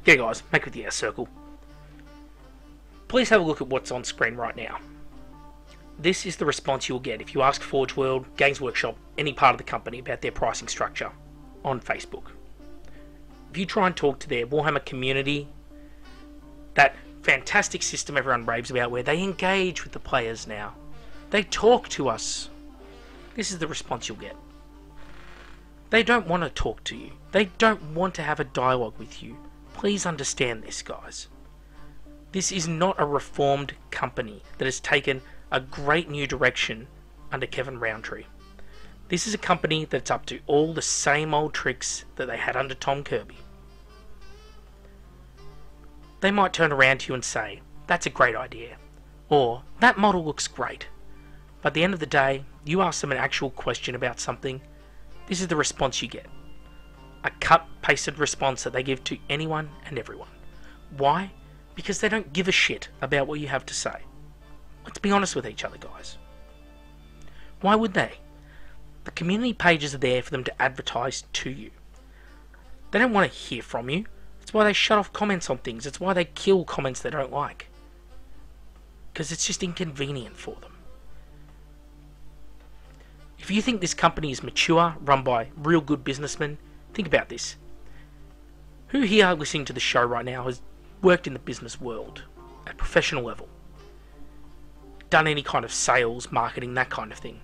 Yeah guys, make with the air circle. Please have a look at what's on screen right now. This is the response you'll get if you ask Forge World, Games Workshop, any part of the company about their pricing structure on Facebook. If you try and talk to their Warhammer community, that fantastic system everyone raves about where they engage with the players now, they talk to us, this is the response you'll get. They don't want to talk to you. They don't want to have a dialogue with you. Please understand this, guys. This is not a reformed company that has taken a great new direction under Kevin Roundtree. This is a company that's up to all the same old tricks that they had under Tom Kirby. They might turn around to you and say, that's a great idea, or that model looks great. But at the end of the day, you ask them an actual question about something, this is the response you get. A cut-pasted response that they give to anyone and everyone. Why? Because they don't give a shit about what you have to say. Let's be honest with each other, guys. Why would they? The community pages are there for them to advertise to you. They don't want to hear from you. It's why they shut off comments on things. It's why they kill comments they don't like. Because it's just inconvenient for them. If you think this company is mature, run by real good businessmen, think about this. Who here listening to the show right now has worked in the business world at professional level? Done any kind of sales, marketing, that kind of thing?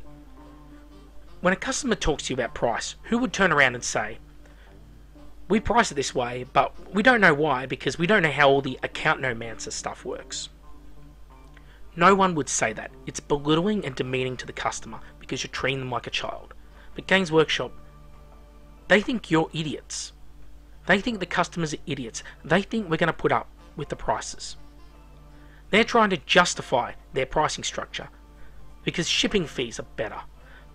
When a customer talks to you about price, who would turn around and say, we price it this way, but we don't know why because we don't know how all the account-nomancer stuff works? No one would say that. It's belittling and demeaning to the customer because you're treating them like a child. But Games Workshop, they think you're idiots. They think the customers are idiots. They think we're going to put up with the prices. They're trying to justify their pricing structure because shipping fees are better.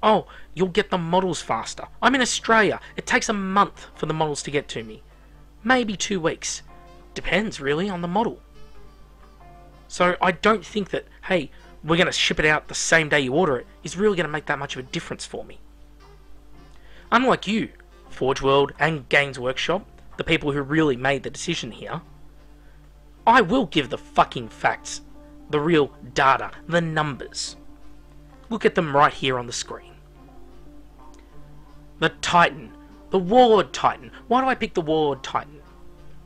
Oh, you'll get the models faster. I'm in Australia. It takes a month for the models to get to me. Maybe 2 weeks. Depends really on the model. So I don't think that, hey, we're going to ship it out the same day you order it is really going to make that much of a difference for me. Unlike you, Forge World and Games Workshop, the people who really made the decision here, I will give the fucking facts, the real data, the numbers. Look at them right here on the screen. The Titan, the Warlord Titan. Why do I pick the Warlord Titan?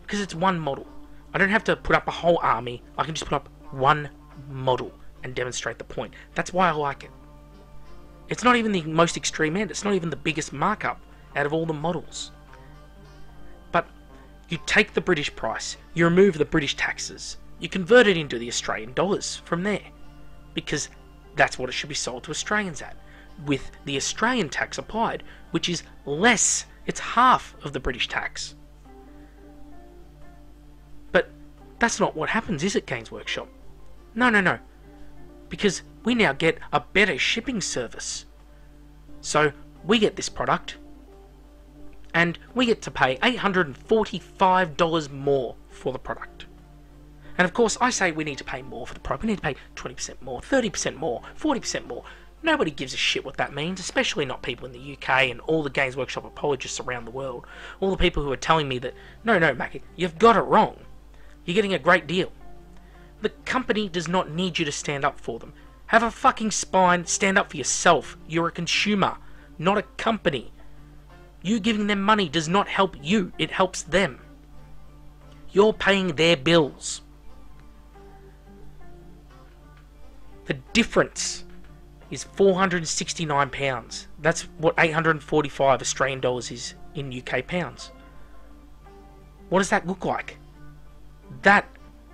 Because it's one model. I don't have to put up a whole army, I can just put up one model and demonstrate the point. That's why I like it. It's not even the most extreme end, it's not even the biggest markup out of all the models. But you take the British price, you remove the British taxes, you convert it into the Australian dollars from there. Because that's what it should be sold to Australians at, with the Australian tax applied, which is less, it's half of the British tax. But that's not what happens, is it, Games Workshop? No. Because we now get a better shipping service. So we get this product, and we get to pay $845 more for the product. And of course, I say we need to pay more for the product. We need to pay 20% more, 30% more, 40% more. Nobody gives a shit what that means, especially not people in the UK and all the Games Workshop apologists around the world. All the people who are telling me that, no, Mackie, you've got it wrong. You're getting a great deal. The company does not need you to stand up for them. Have a fucking spine, stand up for yourself. You're a consumer, not a company. You giving them money does not help you, it helps them. You're paying their bills. The difference is £469. That's what 845 Australian dollars is in UK pounds. What does that look like? That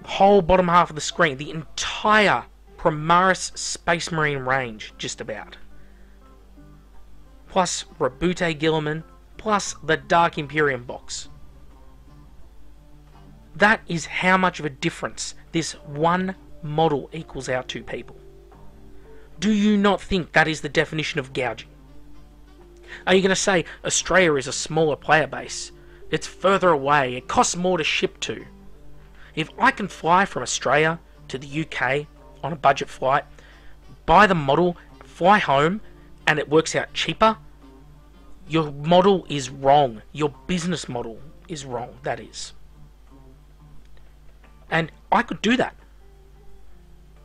whole bottom half of the screen, the entire Primaris Space Marine range, just about. Plus Rabute Gilliman, plus the Dark Imperium box. That is how much of a difference this one model equals out to, people. Do you not think that is the definition of gouging? Are you going to say Australia is a smaller player base? It's further away, it costs more to ship to. If I can fly from Australia to the UK on a budget flight, buy the model, fly home, and it works out cheaper, your model is wrong. Your business model is wrong, that is. And I could do that.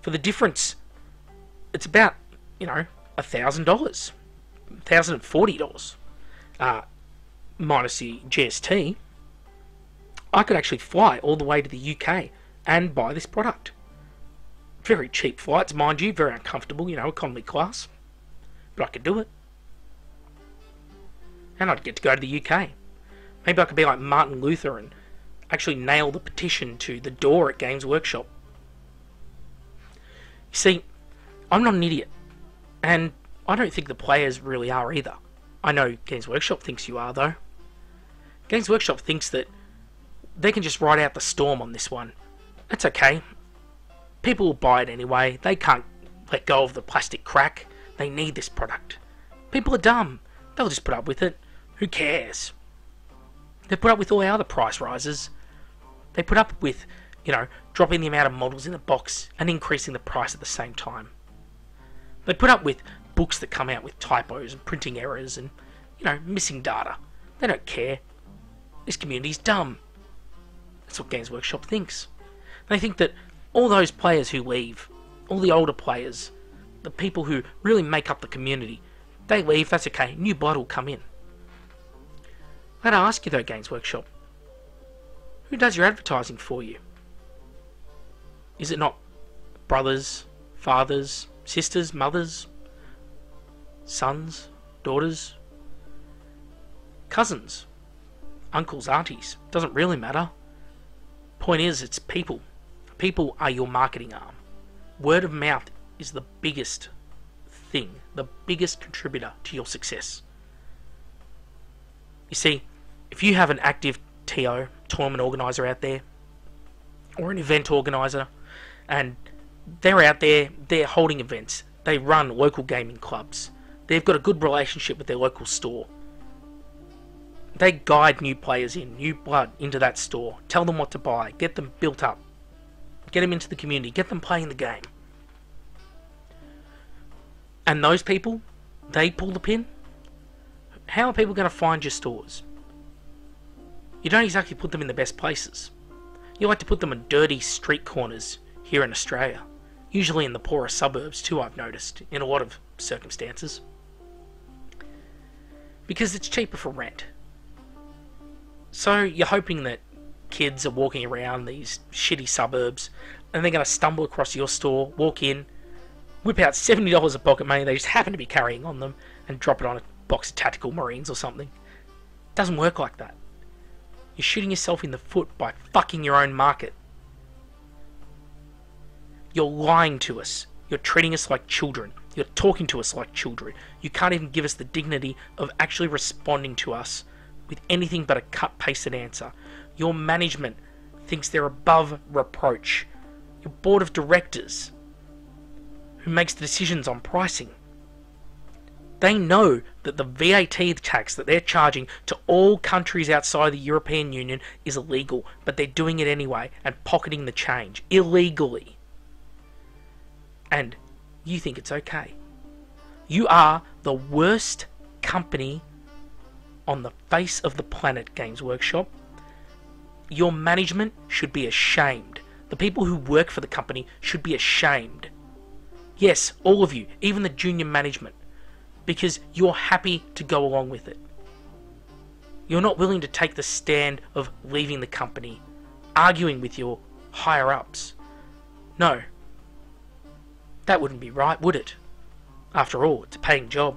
For the difference, it's about, $1,000. $1,040. Minus the GST. I could actually fly all the way to the UK and buy this product. Very cheap flights, mind you, very uncomfortable, economy class. But I could do it. And I'd get to go to the UK. Maybe I could be like Martin Luther and actually nail the petition to the door at Games Workshop. You see, I'm not an idiot. And I don't think the players really are either. I know Games Workshop thinks you are, though. Games Workshop thinks that they can just ride out the storm on this one. That's okay. People will buy it anyway. They can't let go of the plastic crack. They need this product. People are dumb. They'll just put up with it. Who cares? They put up with all our other price rises. They put up with, dropping the amount of models in the box and increasing the price at the same time. They put up with books that come out with typos and printing errors and, missing data. They don't care. This community's dumb. That's what Games Workshop thinks. They think that all those players who leave, all the older players, the people who really make up the community, they leave, that's okay, new blood will come in. I gotta ask you though, Games Workshop, who does your advertising for you? Is it not brothers, fathers, sisters, mothers, sons, daughters, cousins, uncles, aunties? Doesn't really matter. Point is, it's people. People are your marketing arm. Word of mouth is the biggest thing, the biggest contributor to your success. You see, if you have an active TO, tournament organizer out there, or an event organizer, and they're out there, they're holding events, they run local gaming clubs, they've got a good relationship with their local store, they guide new players in, new blood into that store, tell them what to buy, get them built up, get them into the community, get them playing the game. And those people, they pull the pin. How are people going to find your stores? You don't exactly put them in the best places. You like to put them in dirty street corners here in Australia. Usually in the poorer suburbs too, I've noticed, in a lot of circumstances. Because it's cheaper for rent. So you're hoping that kids are walking around these shitty suburbs and they're going to stumble across your store, walk in, whip out $70 of pocket money they just happen to be carrying on them and drop it on a box of Tactical Marines or something. It doesn't work like that. You're shooting yourself in the foot by fucking your own market. You're lying to us. You're treating us like children. You're talking to us like children. You can't even give us the dignity of actually responding to us with anything but a cut-pasted answer. Your management thinks they're above reproach. Your board of directors, who makes the decisions on pricing, they know that the VAT tax that they're charging to all countries outside the European Union is illegal, but they're doing it anyway and pocketing the change illegally. And you think it's okay. You are the worst company on the face of the planet, Games Workshop. Your management should be ashamed. The people who work for the company should be ashamed. Yes, all of you, even the junior management. Because you're happy to go along with it. You're not willing to take the stand of leaving the company, arguing with your higher-ups. No. That wouldn't be right, would it? After all, it's a paying job.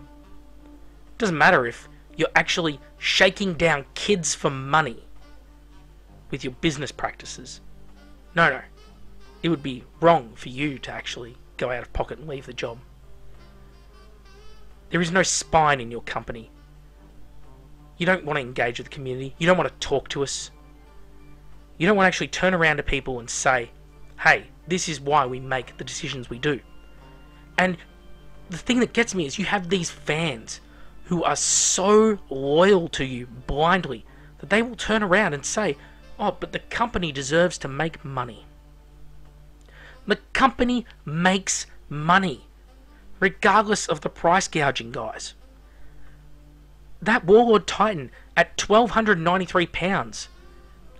It doesn't matter if you're actually shaking down kids for money with your business practices. No. It would be wrong for you to actually go out of pocket and leave the job. There is no spine in your company. You don't want to engage with the community. You don't want to talk to us. You don't want to actually turn around to people and say, hey, this is why we make the decisions we do. And the thing that gets me is you have these fans who are so loyal to you blindly that they will turn around and say, oh, but the company deserves to make money. The company makes money, regardless of the price gouging, guys. That Warlord Titan at £1,293,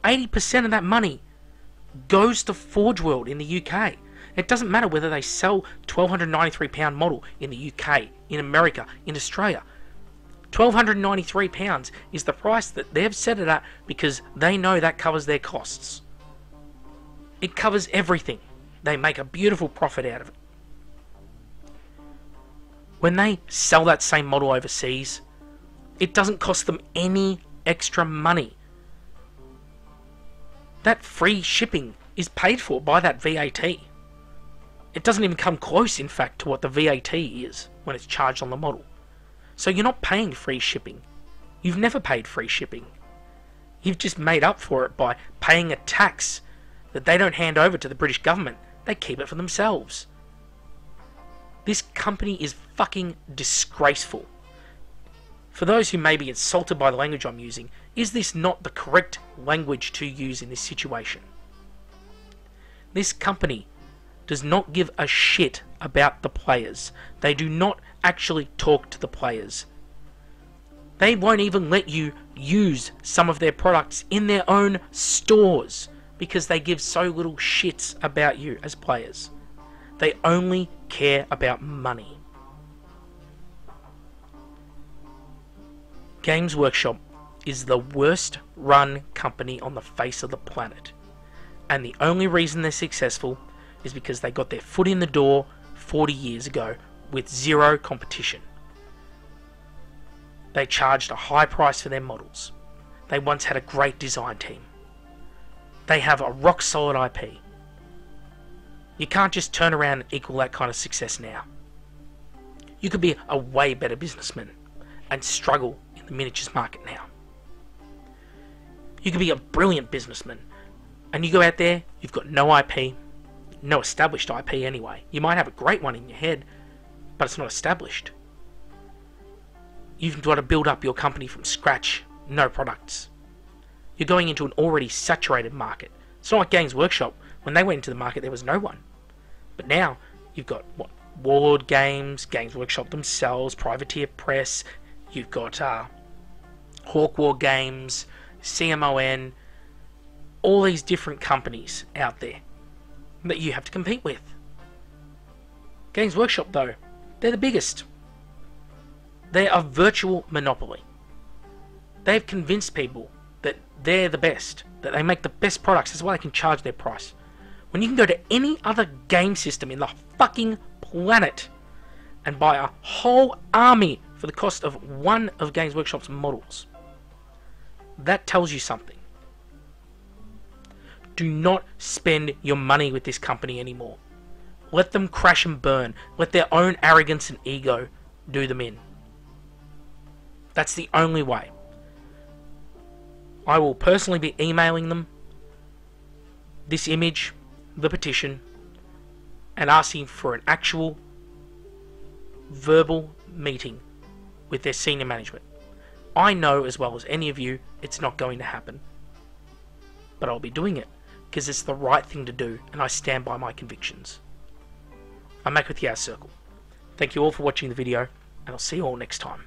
80% of that money goes to Forge World in the UK. It doesn't matter whether they sell £1,293 model in the UK, in America, in Australia. £1,293 is the price that they've set it at because they know that covers their costs. It covers everything. They make a beautiful profit out of it. When they sell that same model overseas, it doesn't cost them any extra money. That free shipping is paid for by that VAT. It doesn't even come close, in fact, to what the VAT is when it's charged on the model. So you're not paying free shipping. You've never paid free shipping. You've just made up for it by paying a tax that they don't hand over to the British government. They keep it for themselves. This company is fucking disgraceful. For those who may be insulted by the language I'm using, is this not the correct language to use in this situation? This company does not give a shit about the players. They do not actually talk to the players. They won't even let you use some of their products in their own stores because they give so little shits about you as players. They only care about money. Games Workshop is the worst run company on the face of the planet. And the only reason they're successful is because they got their foot in the door 40 years ago with zero competition. They charged a high price for their models. They once had a great design team. They have a rock solid IP. You can't just turn around and equal that kind of success now. You could be a way better businessman and struggle in the miniatures market now. You could be a brilliant businessman and you go out there, you've got no IP, no established IP anyway. You might have a great one in your head, but it's not established. You've got to build up your company from scratch, no products. You're going into an already saturated market. It's not like Games Workshop. When they went into the market, there was no one. But now, you've got, what, Warlord Games, Games Workshop themselves, Privateer Press, you've got Hawk War Games, CMON, all these different companies out there that you have to compete with. Games Workshop, though, they're the biggest. They're a virtual monopoly. They've convinced people that they're the best, that they make the best products. That's why they can charge their price. When you can go to any other game system in the fucking planet and buy a whole army for the cost of one of Games Workshop's models, that tells you something. Do not spend your money with this company anymore. Let them crash and burn. Let their own arrogance and ego do them in. That's the only way. I will personally be emailing them this image, the petition, and asking for an actual verbal meeting with their senior management. I know as well as any of you it's not going to happen. But I'll be doing it because it's the right thing to do and I stand by my convictions. I'm Mac with Yaz Circle. Thank you all for watching the video and I'll see you all next time.